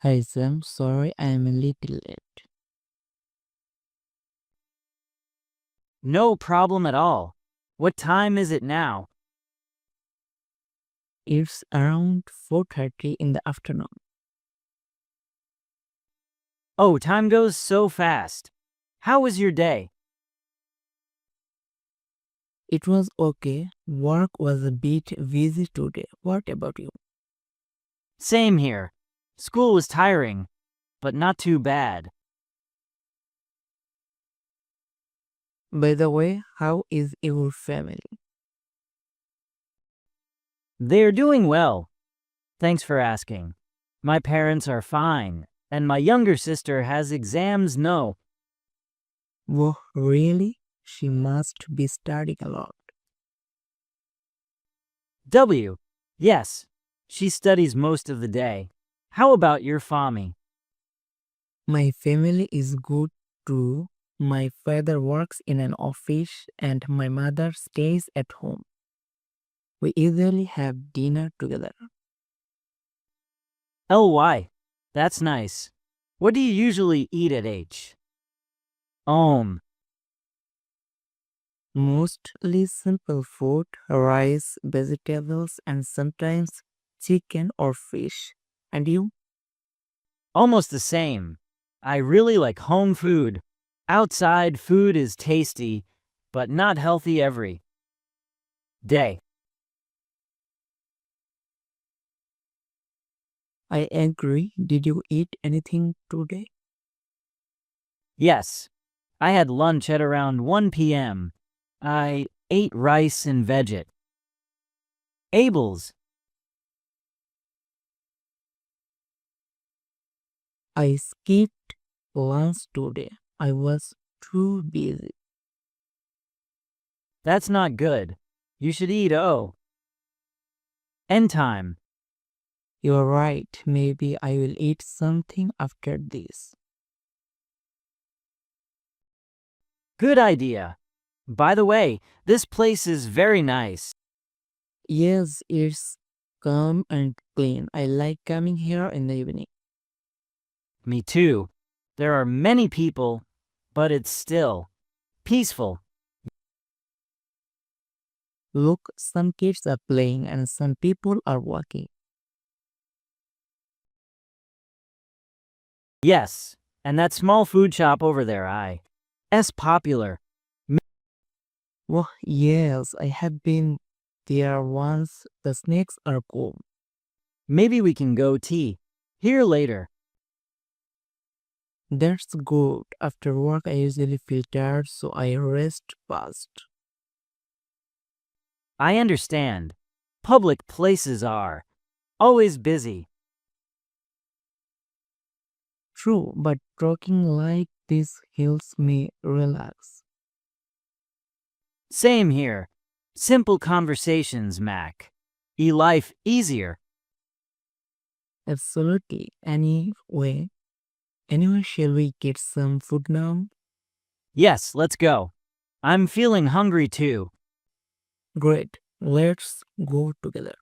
Hi Sam, sorry I'm a little late. No problem at all. What time is it now? It's around 4:30 in the afternoon. Oh, time goes so fast. How was your day? It was okay. Work was a bit busy today. What about you? Same here. School was tiring, but not too bad. By the way, how is your family? They're doing well. Thanks for asking. My parents are fine, and my younger sister has exams no. Whoa, really? She must be studying a lot. W. Yes, she studies most of the day. How about your family? My family is good too. My father works in an office and my mother stays at home. We usually have dinner together. LY. That's nice. What do you usually eat at H? Mostly simple food, rice, vegetables, and sometimes chicken or fish. And you? Almost the same. I really like home food. Outside food is tasty, but not healthy every day. I agree. Did you eat anything today? Yes, I had lunch at around 1 p.m. I ate rice and veggie. Abel's. I skipped lunch today. I was too busy. That's not good. You should eat end time. You're right. Maybe I will eat something after this. Good idea. By the way, this place is very nice. Yes, it's calm and clean. I like coming here in the evening. Me too. There are many people, but it's still peaceful. Look, some kids are playing and some people are walking. Yes, and that small food shop over there, is popular. Oh, yes, I have been there once. The snakes are cool. Maybe we can go tea here later. That's good. After work, I usually feel tired, so I rest fast. I understand. Public places are always busy. True, but talking like this helps me relax. Same here. Simple conversations, Mac. Life easier. Absolutely. Anyway, shall we get some food now? Yes, let's go. I'm feeling hungry too. Great. Let's go together.